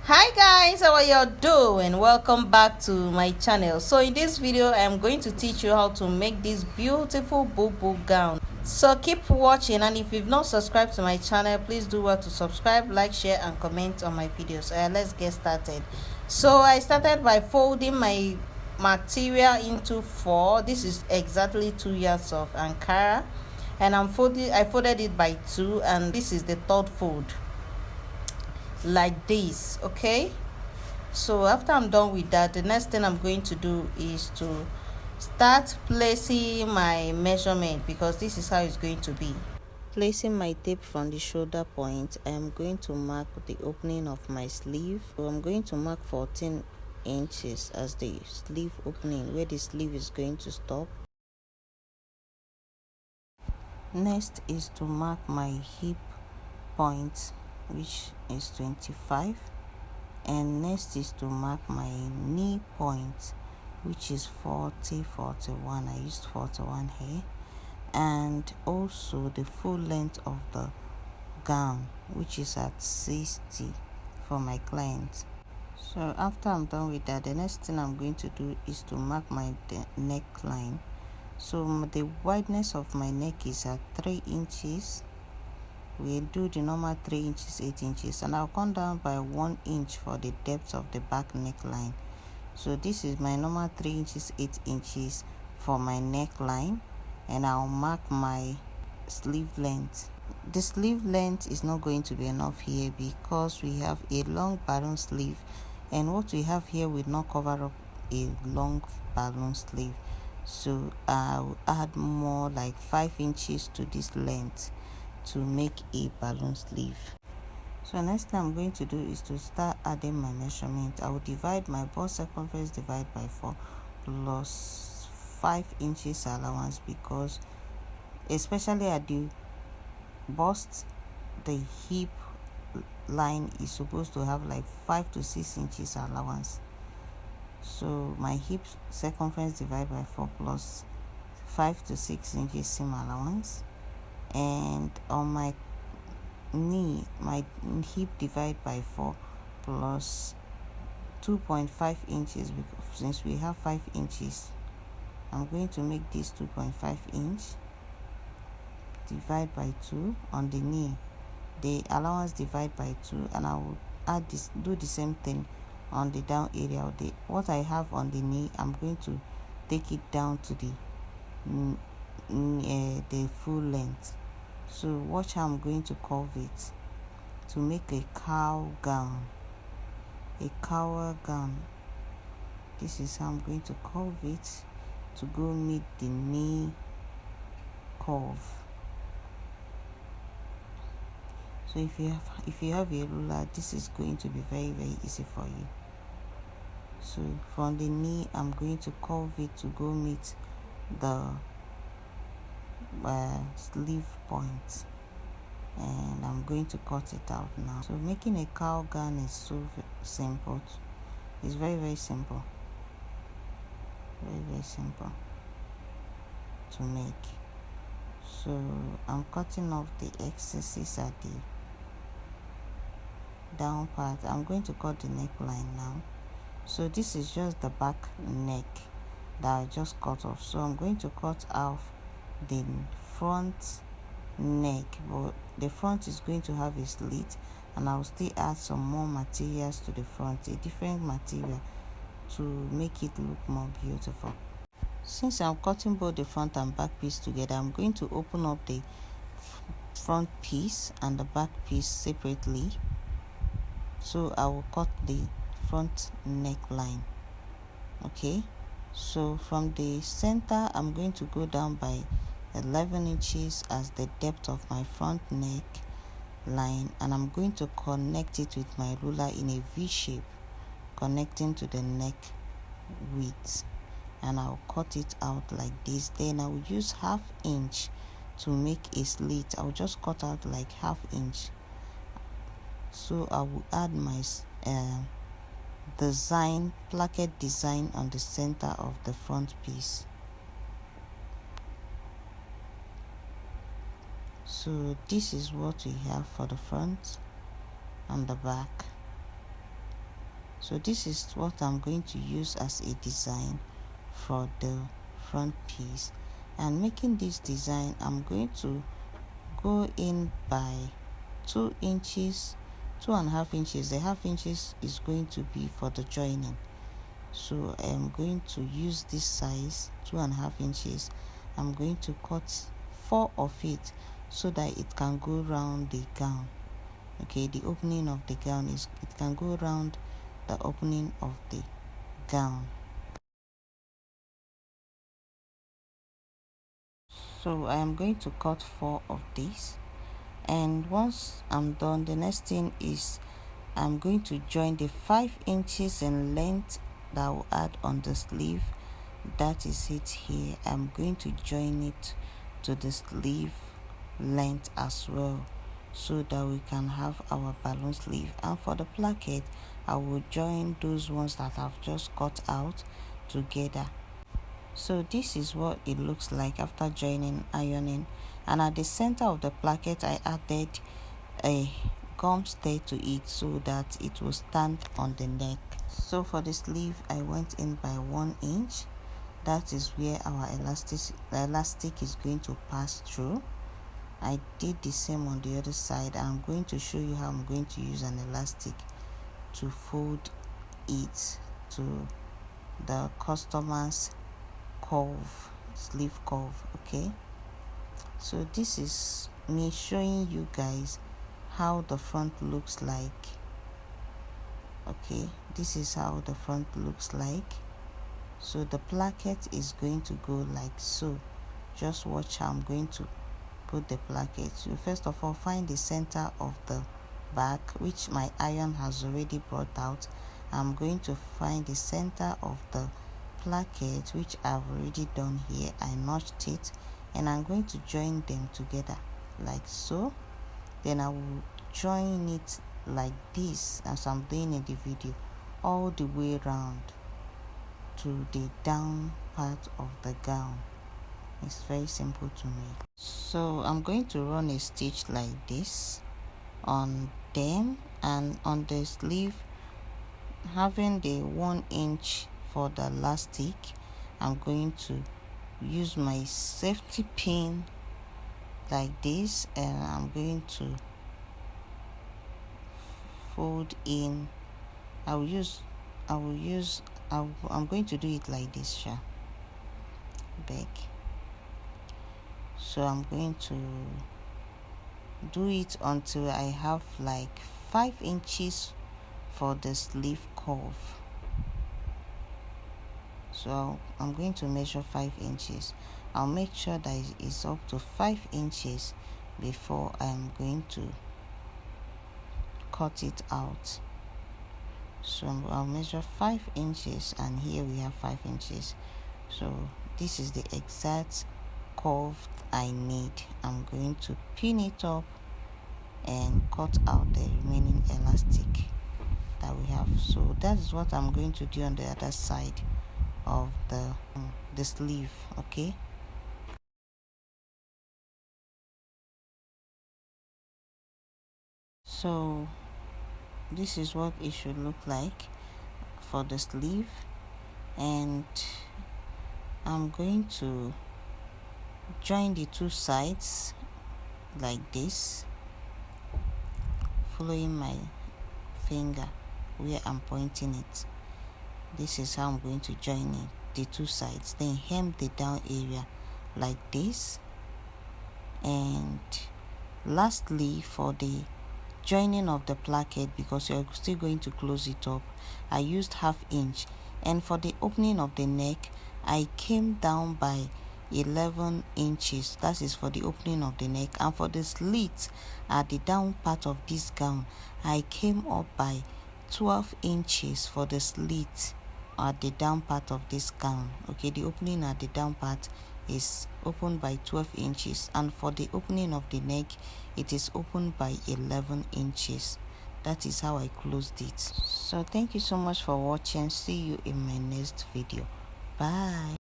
Hi guys, how are you doing? Welcome back to my channel. So in this video I am going to teach you how to make this beautiful Bubu gown. So keep watching, and if you've not subscribed to my channel, please do well to subscribe, like, share and comment on my videos. Let's get started. So I started by folding my material into four. This is exactly 2 yards of Ankara, and I folded it by two, and this is the third fold, like this. Okay, so after I'm done with that, the next thing I'm going to do is to start placing my measurement, because this is how it's going to be. Placing my tape from the shoulder point, I am going to mark the opening of my sleeve. So I'm going to mark 14 inches as the sleeve opening, where the sleeve is going to stop. Next is to mark my hip point, which is 25. And next is to mark my knee point, which is 41. I used 41 here. And also the full length of the gown, which is at 60 for my clients. So after I'm done with that, the next thing I'm going to do is to mark my neckline. So the wideness of my neck is at 3 inches. We do the normal 3 inches, 8 inches, and I'll come down by 1 inch for the depth of the back neckline. So this is my normal 3 inches, 8 inches for my neckline, and I'll mark my sleeve length. The sleeve length is not going to be enough here because we have a long ballon sleeve, and what we have here will not cover up a long ballon sleeve. So I'll add more, like 5 inches to this length to make a ballon sleeve. So next thing I'm going to do is to start adding my measurement. I will divide my bust circumference divide by 4 plus 5 inches allowance, because especially at the bust, the hip line is supposed to have like 5 to 6 inches allowance. So my hip circumference divide by 4 plus 5 to 6 inches seam allowance. And on my knee, my hip divide by 4 plus 2.5 inches, because since we have 5 inches, I'm going to make this 2.5 inch divide by 2 on the knee, the allowance divide by 2, and I will add this, do the same thing on the down area of the what I have on the knee. I'm going to take it down to the full length. So watch how I'm going to curve it to make a cowl gown. A cowl gown. This is how I'm going to curve it to go meet the knee curve. So if you have a ruler, this is going to be very, very easy for you. So from the knee, I'm going to curve it to go meet the sleeve point, and I'm going to cut it out now. So making a cowl gown is so simple. It's very, very simple. Very, very simple to make. So I'm cutting off the excesses at the down part. I'm going to cut the neckline now. So this is just the back neck that I just cut off. So I'm going to cut off the front neck, but the front is going to have a slit, and I'll still add some more materials to the front, a different material, to make it look more beautiful. Since I'm cutting both the front and back piece together, I'm going to open up the front piece and the back piece separately. So I will cut the front neckline. Okay, so from the center, I'm going to go down by 11 inches as the depth of my front neck line, and I'm going to connect it with my ruler in a V shape, connecting to the neck width, and I'll cut it out like this. Then I will use ½ inch to make a slit. I'll just cut out like ½ inch. So I will add my placket design on the center of the front piece. So this is what we have for the front and the back. So this is what I'm going to use as a design for the front piece. And making this design, I'm going to go in by 2 inches, 2.5 inches. The half inches is going to be for the joining. So I'm going to use this size, 2.5 inches. I'm going to cut 4 of it so that it can go around the gown. Okay, the opening of the gown is, it can go around the opening of the gown. So I am going to cut 4 of these, and once I'm done, the next thing is I'm going to join the 5 inches in length that I will add on the sleeve. That is it here. I'm going to join it to the sleeve length as well, so that we can have our balloon sleeve. And for the placket, I will join those ones that I've just cut out together. So this is what it looks like after joining, ironing. And at the center of the placket, I added a gum stay to it so that it will stand on the neck. So for the sleeve, I went in by 1 inch. That is where our elastic is going to pass through. I did the same on the other side. I'm going to show you how I'm going to use an elastic to fold it to the customer's curve, sleeve curve. Okay, so this is me showing you guys how the front looks like. Okay, this is how the front looks like. So the placket is going to go like so. Just watch how I'm going to put the placket. You first of all find the center of the back, which my iron has already brought out. I'm going to find the center of the placket, which I've already done here. I notched it, and I'm going to join them together like so. Then I will join it like this, as I'm doing in the video, all the way around to the down part of the gown. It's very simple to make. So I'm going to run a stitch like this on them, and on the sleeve, having the 1 inch for the elastic, I'm going to use my safety pin like this, and I'm going to fold in. I'm going to do it like this, back. So I'm going to do it until I have like 5 inches for the sleeve curve. So I'm going to measure 5 inches. I'll make sure that it's up to 5 inches before I'm going to cut it out. So I'll measure 5 inches, and here we have 5 inches. So this is the exact curve I need. I'm going to pin it up and cut out the remaining elastic that we have. So that is what I'm going to do on the other side of the sleeve. Okay, so this is what it should look like for the sleeve, and I'm going to join the 2 sides like this, following my finger where I'm pointing it. This is how I'm going to join it, the 2 sides, then hem the down area like this. And lastly, for the joining of the placket, because you're still going to close it up, I used 1/2 inch, and for the opening of the neck, I came down by 11 inches. That is for the opening of the neck. And for the slit at the down part of this gown, I came up by 12 inches for the slit at the down part of this gown. Okay, the opening at the down part is opened by 12 inches, and for the opening of the neck, it is opened by 11 inches. That is how I closed it. So thank you so much for watching. See you in my next video. Bye.